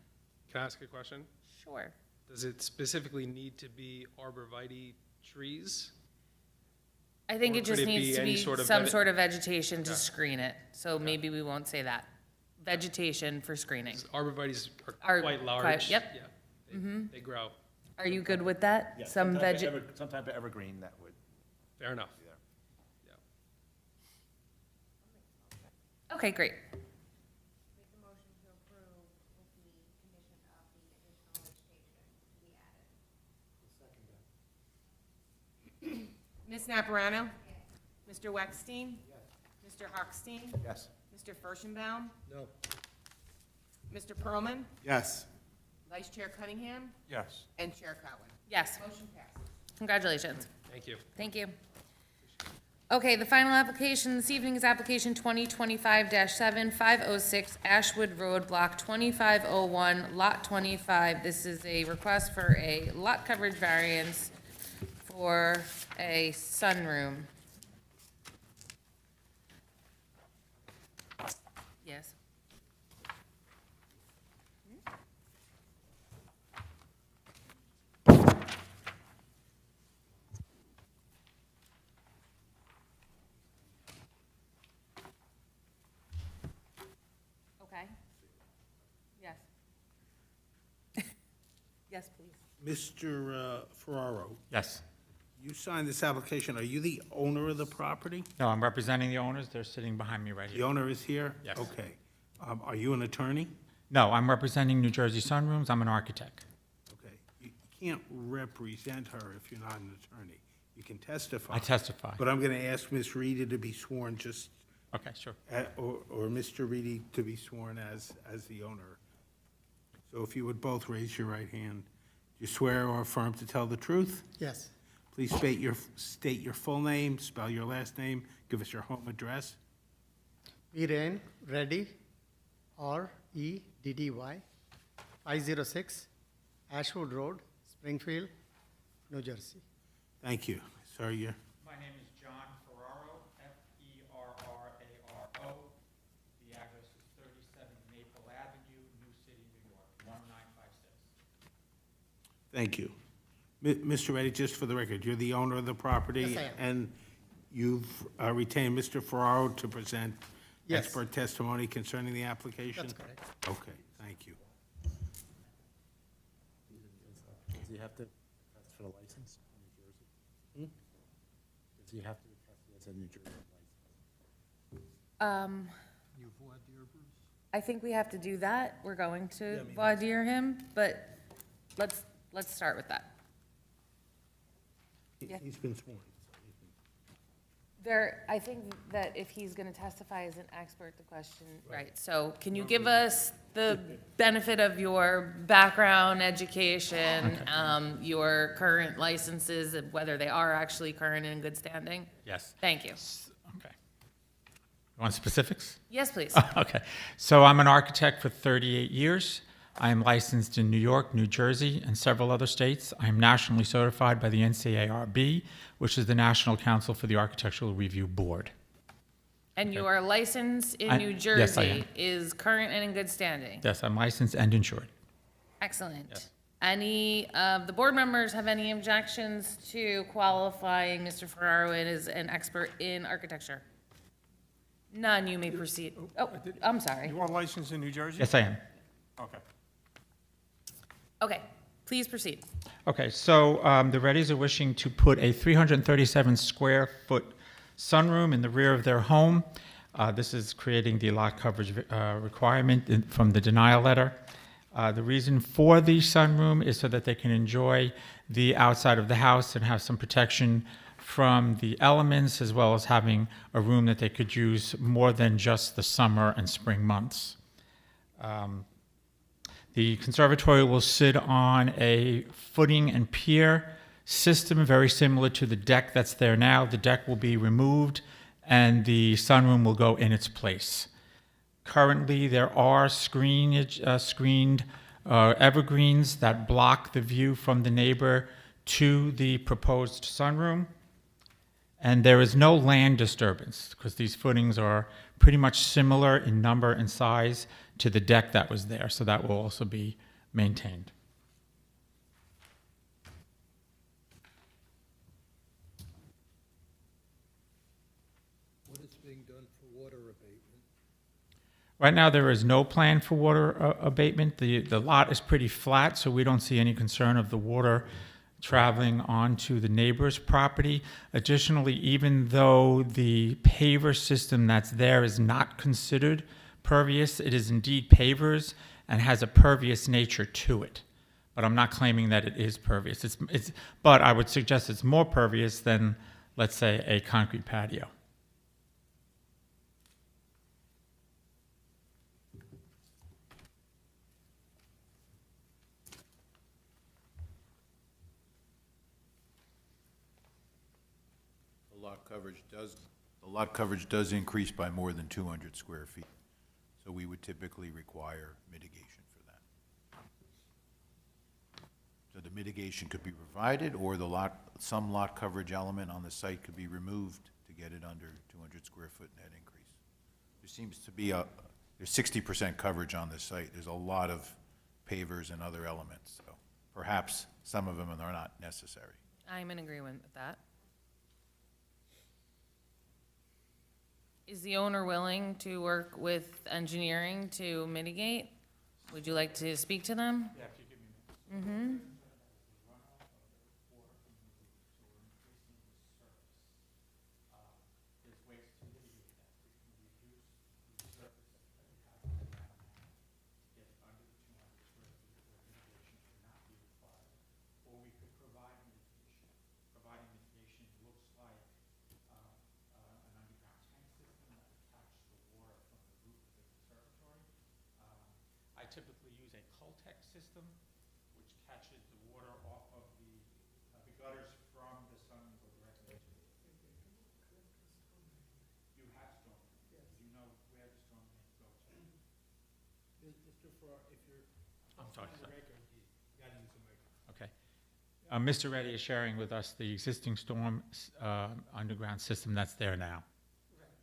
Can I ask a question? Sure. Does it specifically need to be arborvitae trees? I think Or it just could it needs be to any be sort of some vege- sort of vegetation to Okay. screen it, so maybe we won't say that. Vegetation for screening. Arborvitaes Are are quite quite- large. yep. Yeah, they grow. Are you good with that? Yeah, Some type of veg, some type of evergreen that would Fair enough. be there. Yeah. okay, great. Make a motion to approve with the condition of the additional vegetation to be added. Ms. Naparano? Mr. Weckstein? Mr. Hochstein? Yes. Mr. Furstenbaum? No. Mr. Pearlman? Yes. Vice Chair Cunningham? Yes. And Chair Cowan? Yes, Motion passes. congratulations. Thank you. Thank you. Okay, the final application this evening is application 2025-7, 506 Ashwood Road, Block 2501, Lot 25. This is a request for a lot coverage variance for a sunroom. Yes. Okay. Yes. Yes, please. Mr. Ferraro, Yes. you signed this application. Are you the owner of the property? No, I'm representing the owners. They're sitting behind me right The here. owner is here? Yes. Okay. Are you an attorney? No, I'm representing New Jersey Sunrooms. I'm an architect. Okay. You can't represent her if you're not an attorney. You can testify. I testify. But I'm going to ask Ms. Reedy to be sworn just, Okay, sure. or Mr. Reedy to be sworn as the owner. So if you would both raise your right hand. Do you swear or affirm to tell the truth? Yes. Please state your full name, spell your last name, give us your home address. Viren Reddy, Reddy, 506 Ashwood Road, Springfield, New Jersey. Thank you. Sir, you're, My name is John Ferraro, Ferraro. The address is 37 Maple Avenue, New City, New York, 1956. thank you. Mr. Reddy, just for the record, you're the owner of the property? Yes, I am. And you've retained Mr. Ferraro to present Yes. expert testimony concerning the application? That's correct. Okay, thank you. Does he have to transfer the license in New Jersey? Does he have to transfer as a New Jersey license? You voir dire, Bruce? I think we have to do that. We're going to voir dire him, but let's start with that. Yeah. He's been sworn. I think that if he's going to testify as an expert, the question, right, so can you give us the benefit of your background, education, your current licenses, and whether they are actually current and in good standing? Yes. Thank you. Okay. You want specifics? Yes, please. Okay. So I'm an architect for 38 years. I am licensed in New York, New Jersey, and several other states. I am nationally certified by the NCARB, which is the National Council for the Architectural Review Board. And your license in I- New yes, I am. Jersey is current and in good standing? Yes, I'm licensed and insured. Excellent. Yes. Any of the board members have any objections to qualifying Mr. Ferraro as an expert in architecture? None, you may proceed. Oh, I'm sorry. You are licensed in New Jersey? Yes, I am. Okay. Okay, please proceed. Okay, so the Reddys are wishing to put a 337 square foot sunroom in the rear of their home. This is creating the lot coverage requirement from the denial letter. The reason for the sunroom is so that they can enjoy the outside of the house and have some protection from the elements, as well as having a room that they could use more than just the summer and spring months. The conservatory will sit on a footing and pier system very similar to the deck that's there now. The deck will be removed and the sunroom will go in its place. Currently, there are screened evergreens that block the view from the neighbor to the proposed sunroom. And there is no land disturbance because these footings are pretty much similar in number and size to the deck that was there, so that will also be maintained. What is being done for water abatement? Right now, there is no plan for water abatement. The lot is pretty flat, so we don't see any concern of the water traveling onto the neighbor's property. Additionally, even though the paver system that's there is not considered pervious, it is indeed pavers and has a pervious nature to it. But I'm not claiming that it is pervious. But I would suggest it's more pervious than, let's say, a concrete patio. The lot coverage does increase by more than 200 square feet. So we would typically require mitigation for that. So the mitigation could be provided, or some lot coverage element on the site could be removed to get it under 200 square foot net increase. There seems to be there's 60% coverage on this site. There's a lot of pavers and other elements, so perhaps some of them are not necessary. I'm in agreement with that. Is the owner willing to work with engineering to mitigate? Would you like to speak to them? Yeah, if you give me a minute. Mm-hmm. I typically use a Coltec system, which catches the water off of the gutters from the sun and go directly into it. You have storm drains. You know where the storm drains go to. I'm sorry, sir. Okay. Mr. Reddy is sharing with us the existing storm underground system that's there now.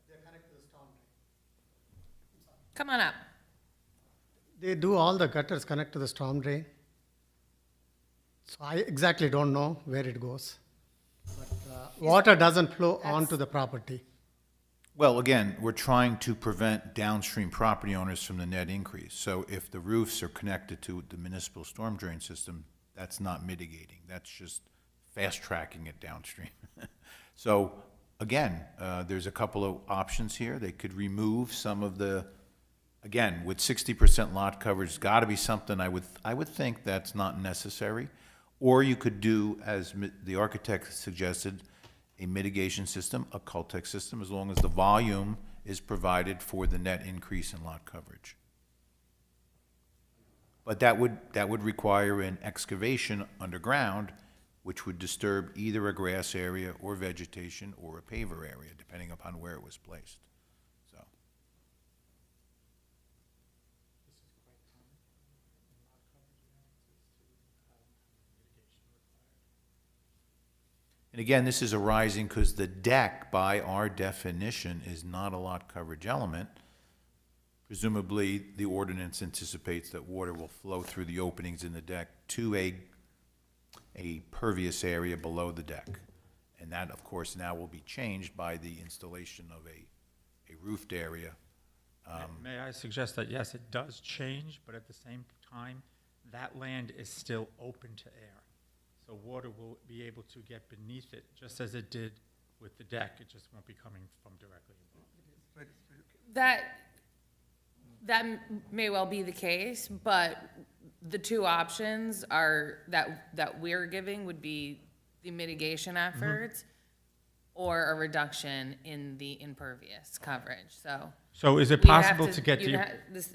They're connected to the storm drain. Come on up. They do all the gutters connect to the storm drain. So I exactly don't know where it goes. But water doesn't flow onto the property. Well, again, we're trying to prevent downstream property owners from the net increase. So if the roofs are connected to the municipal storm drain system, that's not mitigating. That's just fast-tracking it downstream. So, again, there's a couple of options here. They could remove some of the, again, with 60% lot coverage, it's got to be something I would think that's not necessary. Or you could do, as the architect suggested, a mitigation system, a Coltec system, as long as the volume is provided for the net increase in lot coverage. But that would require an excavation underground, which would disturb either a grass area or vegetation or a paver area, depending upon where it was placed. So. And again, this is arising because the deck, by our definition, is not a lot coverage element. Presumably, the ordinance anticipates that water will flow through the openings in the deck to a pervious area below the deck. And that, of course, now will be changed by the installation of a roofed area. May I suggest that, yes, it does change, but at the same time, that land is still open to air. So water will be able to get beneath it, just as it did with the deck. It just won't be coming from directly above. That, may well be the case, but the two options are, that we're giving would be the mitigation efforts or a reduction in the impervious coverage, so. So is it we have possible to get you'd the, ha- this,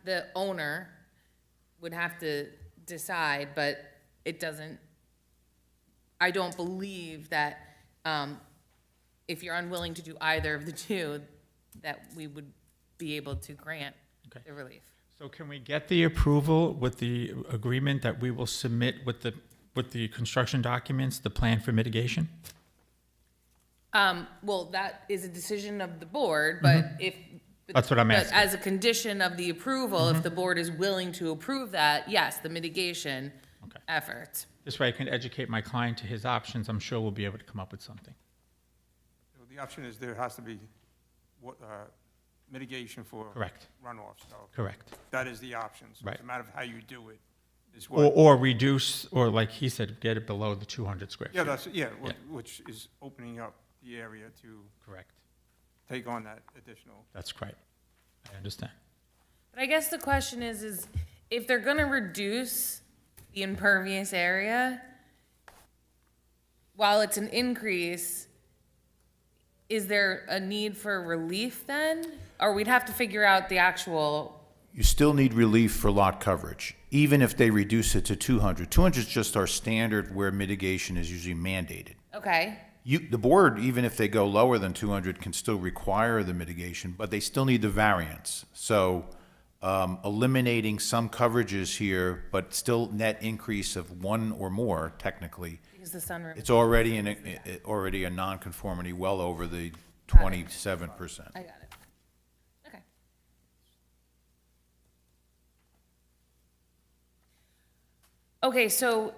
the owner would have to decide, but it doesn't, I don't believe that, if you're unwilling to do either of the two, that we would be able to grant Okay. the relief. so can we get the approval with the agreement that we will submit with the construction documents, the plan for mitigation? Well, that is a decision of the board, but if. That's what I'm but asking. As a condition of the approval, if the board is willing to approve that, yes, the mitigation Okay. efforts. This way I can educate my client to his options. I'm sure we'll be able to come up with something. The option is there has to be mitigation for Correct. runoff, so Correct. that is the option. So Right. it's a matter of how you do it, is Or, what. or reduce, or like he said, get it below the 200 square feet. Yeah, that's, which is opening up the area to Correct. take on that additional. That's great. I understand. But I guess the question is if they're gonna reduce the impervious area, while it's an increase, is there a need for relief then? Or we'd have to figure out the actual, You still need relief for lot coverage, even if they reduce it to 200. 200 is just our standard where mitigation is usually mandated. okay, The board, even if they go lower than 200, can still require the mitigation, but they still need the variance. So eliminating some coverages here, but still net increase of one or more, technically, because the sunroom. it's already already a nonconformity well over the 27%. I got it. Okay. Okay, so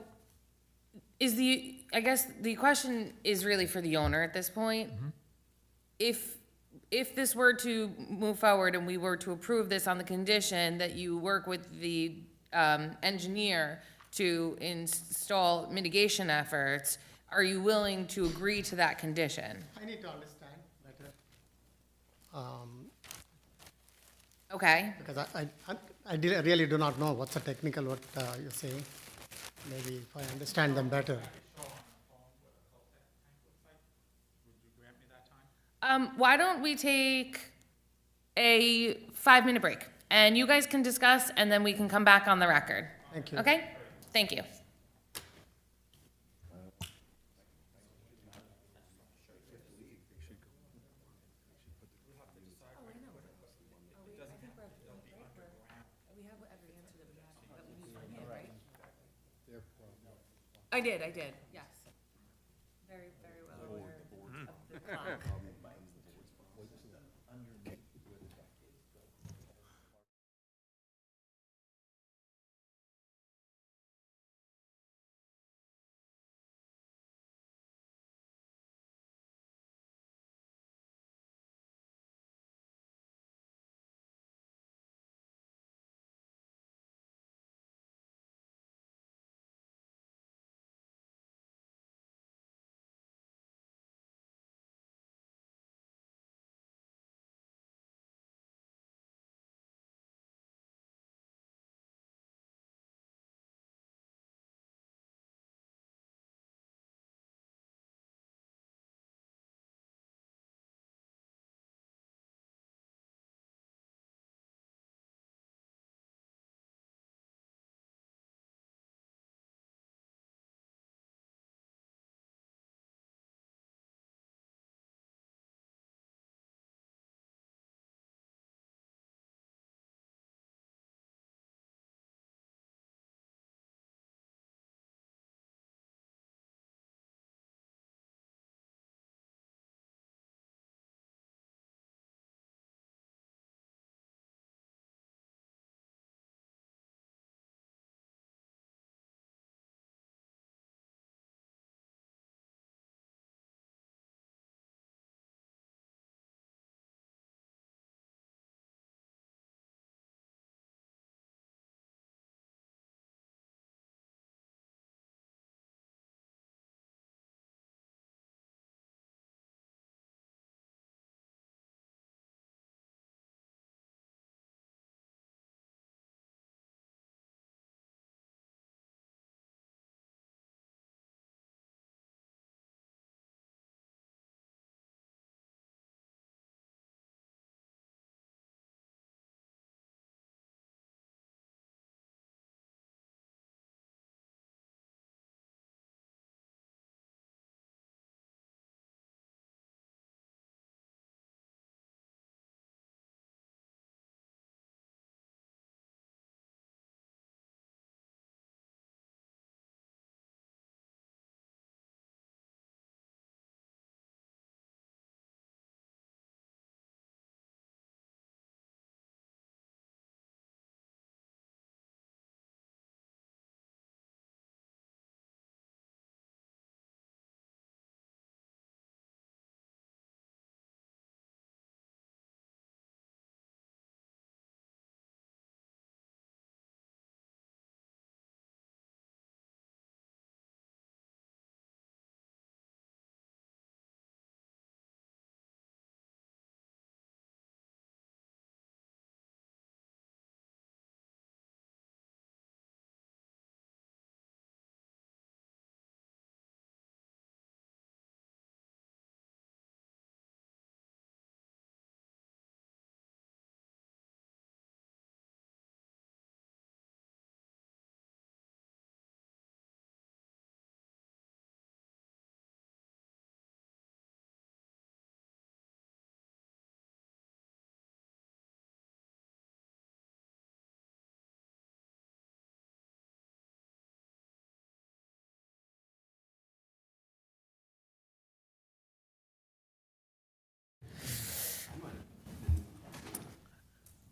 I guess the question is really for the owner at this point. If this were to move forward and we were to approve this on the condition that you work with the engineer to install mitigation efforts, are you willing to agree to that condition? I need to understand better. Okay, Because I really do not know what's the technical, what you're saying. Maybe if I understand them better. why don't we take a 5-minute break? And you guys can discuss, and then we can come back on the record. Thank you. Okay? Thank you. I did, yes. Very, very well aware of the clock.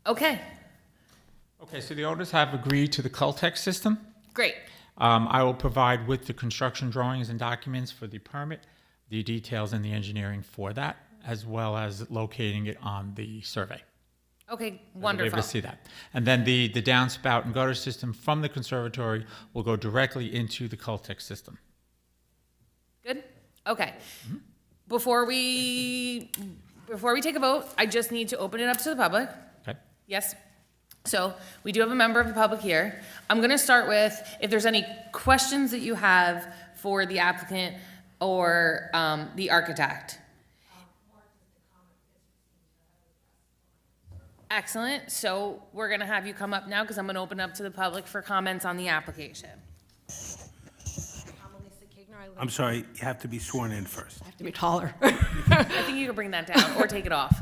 Okay, Okay, so the owners have agreed to the Cultex system. great. I will provide with the construction drawings and documents for the permit, the details and the engineering for that, as well as locating it on the survey. Okay, You'll be wonderful. able to see that. And then the downspout and gutter system from the conservatory will go directly into the Cultex system. Good? Okay. Before we take a vote, I just need to open it up to the public. Okay? Yes? So we do have a member of the public here. I'm going to start with, if there's any questions that you have for the applicant or the architect. Excellent. So we're going to have you come up now because I'm going to open up to the public for comments on the application. I'm sorry, you have to be sworn in first. I have to be taller. I think you can bring that down or take it off.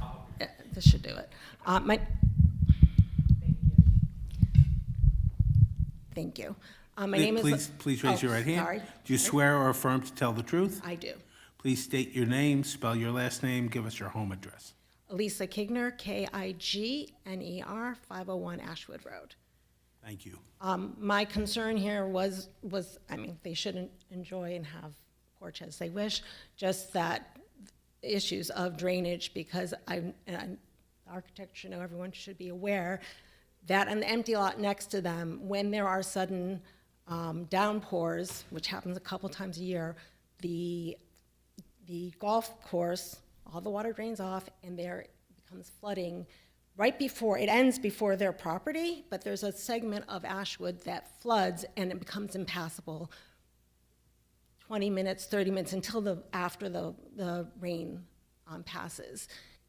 This should do it. Thank you. My name is. Please raise your right hand. Sorry. Do you swear or affirm to tell the truth? I do. Please state your name, spell your last name, give us your home address. Lisa Kigner, Kigner, 501 Ashwood Road. Thank you. My concern here was, I mean, they shouldn't enjoy and have porch as they wish, just that issues of drainage, because the architect should know, everyone should be aware that on the empty lot next to them, when there are sudden downpours, which happens a couple times a year, the golf course, all the water drains off, and there becomes flooding right before, it ends before their property, but there's a segment of Ashwood that floods and it becomes impassable 20 minutes, 30 minutes until after the rain passes.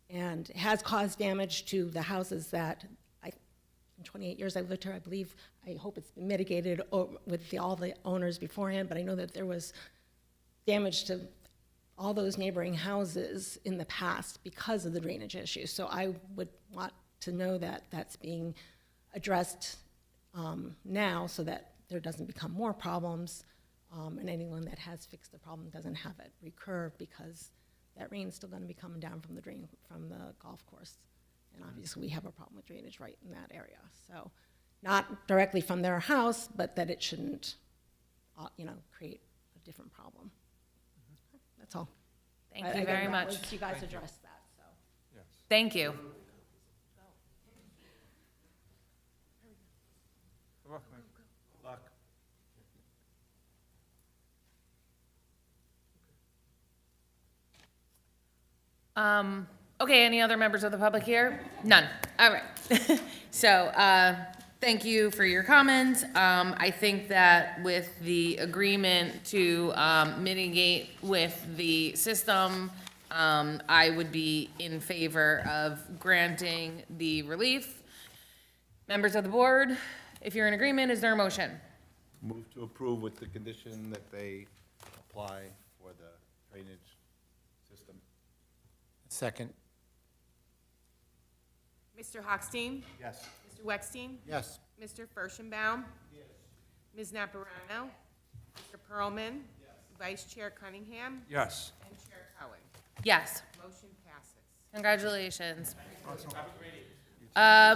And it has caused damage to the houses that, in 28 years I've lived here, I believe, I hope it's been mitigated with all the owners beforehand, but I know that there was damage to all those neighboring houses in the past because of the drainage issue. So I would want to know that that's being addressed now so that there doesn't become more problems, and anyone that has fixed the problem doesn't have it recur, because that rain's still gonna be coming down from the golf course. And obviously we have a problem with drainage right in that area. So not directly from their house, but that it shouldn't, create a different problem. That's all. Thank you very much. You guys addressed that, so. Thank you. Good luck, Mike. Good luck. Okay, any other members of the public here? None. All right. So, thank you for your comments. I think that with the agreement to mitigate with the system, I would be in favor of granting the relief. Members of the board, if you're in agreement, is there a motion? Move to approve with the condition that they apply for the drainage system. Second. Mr. Hochstein? Yes. Mr. Weckstein? Yes. Mr. Furstenbaum? Yes. Ms. Naparano? Mr. Pearlman? Yes. Vice Chair Cunningham? Yes. And Chair Cohen? Yes. Motion passes. Congratulations.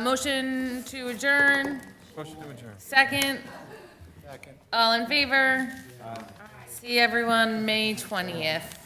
Motion to adjourn. Motion to adjourn. Second. Second. All in favor? See everyone May 20th.